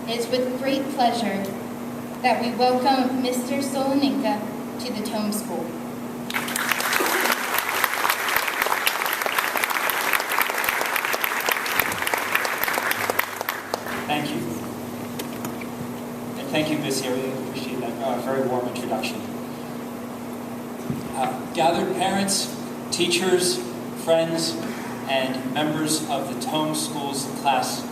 It is with great pleasure that we welcome Mr. Solonynka to the Tome School. Thank you. And thank you, Missy. I really appreciate that very warm introduction. Gathered parents, teachers, friends, and members of the Tome School's class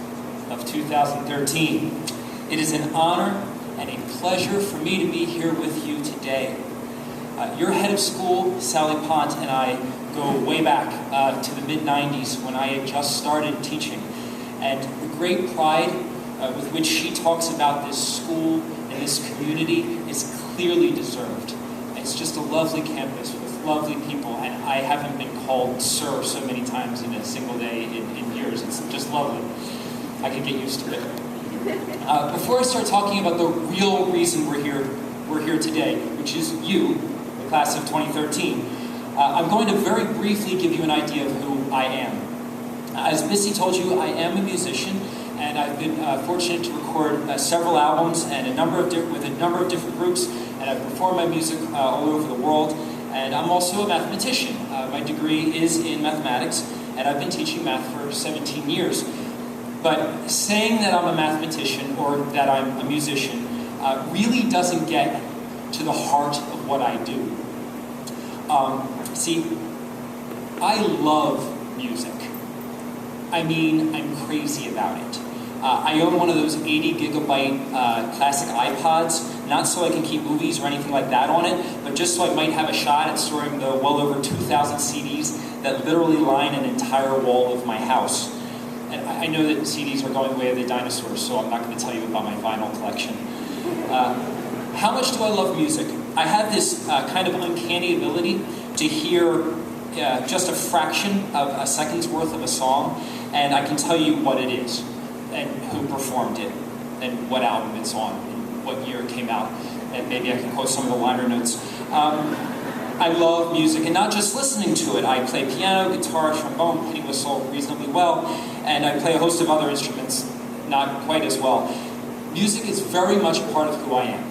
of 2013. It is an honor and a pleasure for me to be here with you today. Your head of school, Sally Pont, and I go way back to the mid-90s when I had just started teaching. And the great pride with which she talks about this school and this community is clearly deserved. It's just a lovely campus with lovely people, and I haven't been called sir so many times in a single day in years. It's just lovely. I can get used to it. Before I start talking about the real reason we're here today, which is you, the class of 2013, I'm going to very briefly give you an idea of who I am. As Missy told you, I am a musician, and I've been fortunate to record several albums and with a number of different groups, and I've performed my music all over the world. And I'm also a mathematician. My degree is in mathematics, and I've been teaching math for 17 years. But saying that I'm a mathematician or that I'm a musician really doesn't get to the heart of what I do. See, I love music. I mean, I'm crazy about it. I own one of those 80 gigabyte classic iPods, not so I can keep movies or anything like that on it, but just so I might have a shot at storing the well over 2,000 CDs that literally line an entire wall of my house. And I know that CDs are going the way of the dinosaurs, so I'm not going to tell you about my vinyl collection. How much do I love music? I have this kind of uncanny ability to hear just a fraction of a second's worth of a song, and I can tell you what it is, and who performed it, and what album it's on, and what year it came out, and maybe I can quote some of the liner notes. I love music, and not just listening to it. I play piano, guitar, trombone, penny whistle reasonably well, and I play a host of other instruments not quite as well. Music is very much a part of who I am.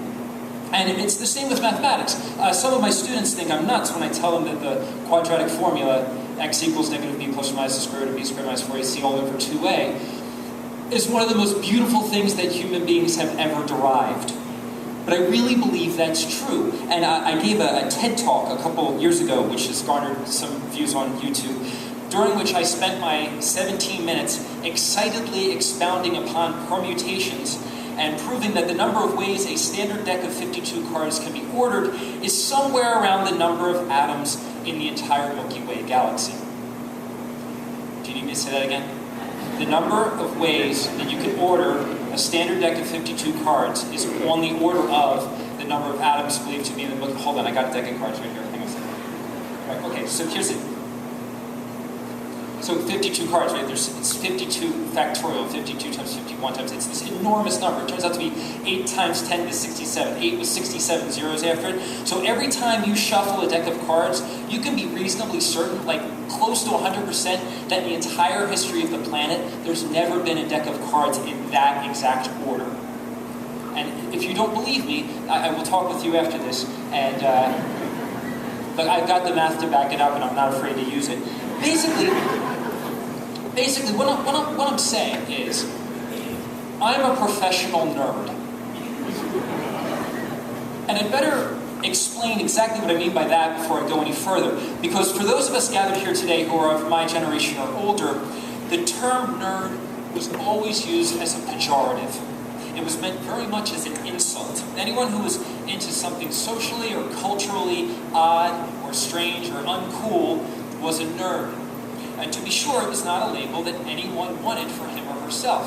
And it's the same with mathematics. Some of my students think I'm nuts when I tell them that the quadratic formula, x equals negative b plus or minus the square root of b squared minus 4ac all over 2a, is one of the most beautiful things that human beings have ever derived. But I really believe that's true. And I gave a TED Talk a couple years ago, which has garnered some views on YouTube, during which I spent my 17 minutes excitedly expounding upon permutations and proving that the number of ways a standard deck of 52 cards can be ordered is somewhere around the number of atoms in the entire Milky Way galaxy. Do you need me to say that again? The number of ways that you can order a standard deck of 52 cards is on the order of the number of atoms believed to be in the book. Hold on, I got a deck of cards right here. Hang on a second. Right, okay, so here's it. So 52 cards, right? It's 52 factorial, 52 times 51 times. It's this enormous number. It turns out to be 8 times 10 to the 67. 8 with 67 zeros after it. So every time you shuffle a deck of cards, you can be reasonably certain, like close to 100%, that in the entire history of the planet, there's never been a deck of cards in that exact order. And if you don't believe me, I will talk with you after this. And but I've got the math to back it up, and I'm not afraid to use it. Basically, what I'm saying is, I'm a professional nerd. And I'd better explain exactly what I mean by that before I go any further. Because for those of us gathered here today who are of my generation or older, the term nerd was always used as a pejorative. It was meant very much as an insult. Anyone who was into something socially or culturally odd or strange or uncool was a nerd. And to be sure, it was not a label that anyone wanted for him or herself.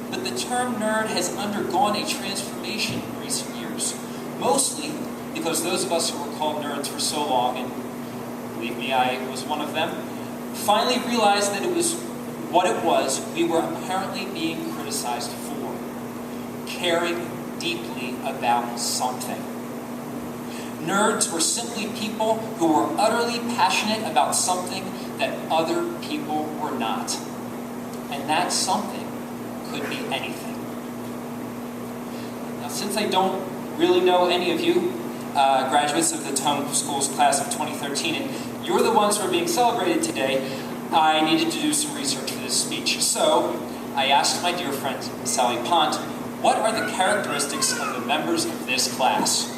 But the term nerd has undergone a transformation in recent years, mostly because those of us who were called nerds for so long, and believe me, I was one of them, finally realized that it was what it was we were apparently being criticized for: caring deeply about something. Nerds were simply people who were utterly passionate about something that other people were not. And that something could be anything. Since I don't really know any of you, graduates of the Tome School's class of 2013, and you're the ones who are being celebrated today, I needed to do some research for this speech. So I asked my dear friend Sally Pont, what are the characteristics of the members of this class?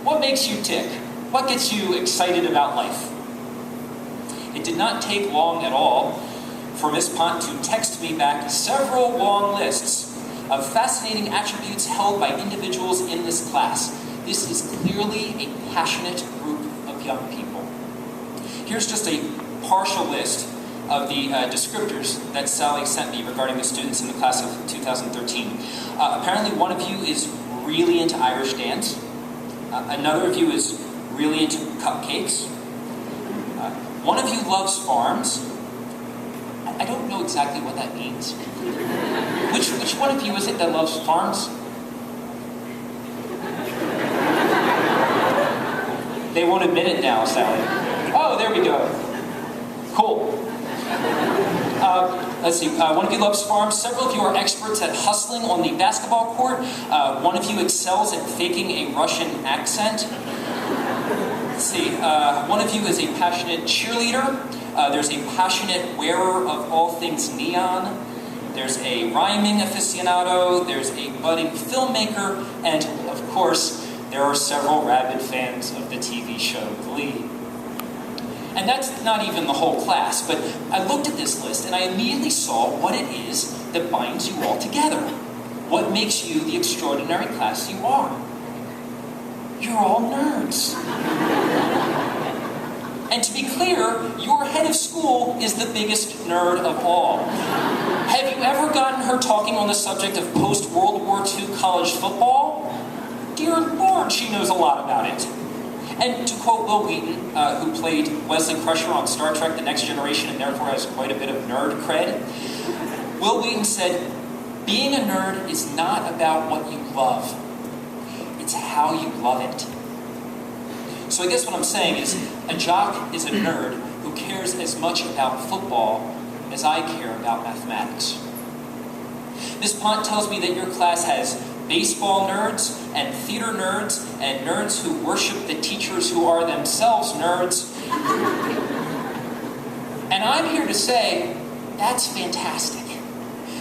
What makes you tick? What gets you excited about life? It did not take long at all for Miss Pont to text me back several long lists of fascinating attributes held by individuals in this class. This is clearly a passionate group of young people. Here's just a partial list of the descriptors that Sally sent me regarding the students in the class of 2013. Apparently one of you is really into Irish dance. Another of you is really into cupcakes. One of you loves farms. I don't know exactly what that means. Which one of you is it that loves farms? They won't admit it now, Sally. Oh, there we go. Cool. Let's see, one of you loves farms, several of you are experts at hustling on the basketball court, one of you excels at faking a Russian accent. Let's see, one of you is a passionate cheerleader, there's a passionate wearer of all things neon, there's a rhyming aficionado, there's a budding filmmaker, and of course, there are several rabid fans of the TV show Glee. And that's not even the whole class, but I looked at this list and I immediately saw what it is that binds you all together. What makes you the extraordinary class you are. You're all nerds. And to be clear, your head of school is the biggest nerd of all. Have you ever gotten her talking on the subject of post-World War II college football? Dear Lord, she knows a lot about it. And to quote Will Wheaton, who played Wesley Crusher on Star Trek The Next Generation and therefore has quite a bit of nerd cred, Will Wheaton said, being a nerd is not about what you love, it's how you love it. So I guess what I'm saying is, a jock is a nerd who cares as much about football as I care about mathematics. Miss Pont tells me that your class has baseball nerds, and theater nerds, and nerds who worship the teachers who are themselves nerds. And I'm here to say, that's fantastic.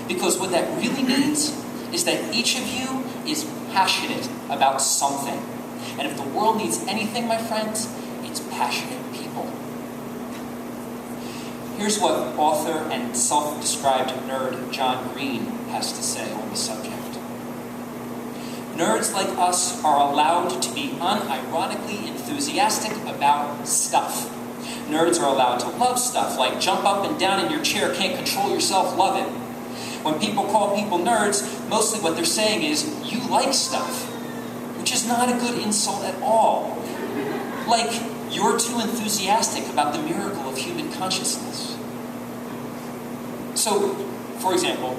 Because what that really means is that each of you is passionate about something. And if the world needs anything, my friends, it's passionate people. Here's what author and self-described nerd John Green has to say on the subject. Nerds like us are allowed to be unironically enthusiastic about stuff. Nerds are allowed to love stuff, like jump up and down in your chair, can't control yourself, love it. When people call people nerds, mostly what they're saying is, you like stuff, which is not a good insult at all. Like, you're too enthusiastic about the miracle of human consciousness. So, for example,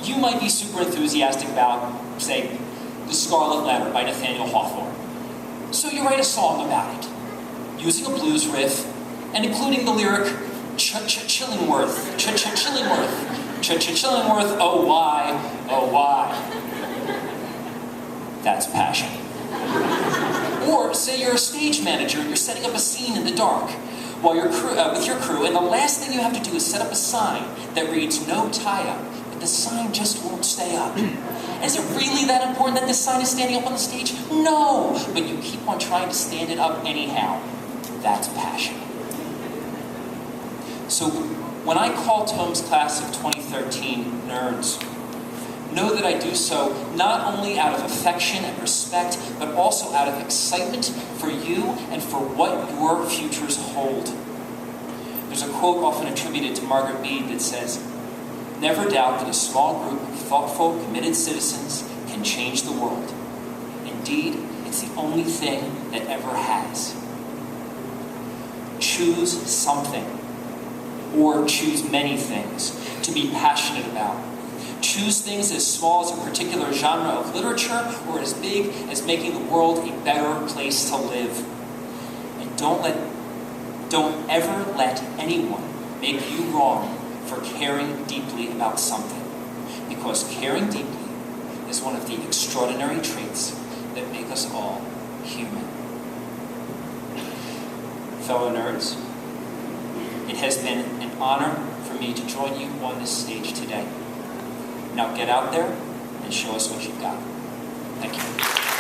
you might be super enthusiastic about, say, The Scarlet Letter by Nathaniel Hawthorne. So you write a song about it, using a blues riff, and including the lyric, Chillingworth, Chillingworth, oh why. That's passion. Or say you're a stage manager and you're setting up a scene in the dark while with your crew, and the last thing you have to do is set up a sign that reads, no tie-up, but the sign just won't stay up. Is it really that important that this sign is standing up on the stage? No! But you keep on trying to stand it up anyhow. That's passion. So when I call Tome's class of 2013 nerds, know that I do so not only out of affection and respect, but also out of excitement for you and for what your futures hold. There's a quote often attributed to Margaret Mead that says, never doubt that a small group of thoughtful, committed citizens can change the world. Indeed, it's the only thing that ever has. Choose something, or choose many things, to be passionate about. Choose things as small as a particular genre of literature, or as big as making the world a better place to live. And don't ever let anyone make you wrong for caring deeply about something. Because caring deeply is one of the extreme extraordinary traits that make us all human. Fellow nerds, it has been an honor for me to join you on this stage today. Now get out there and show us what you've got. Thank you.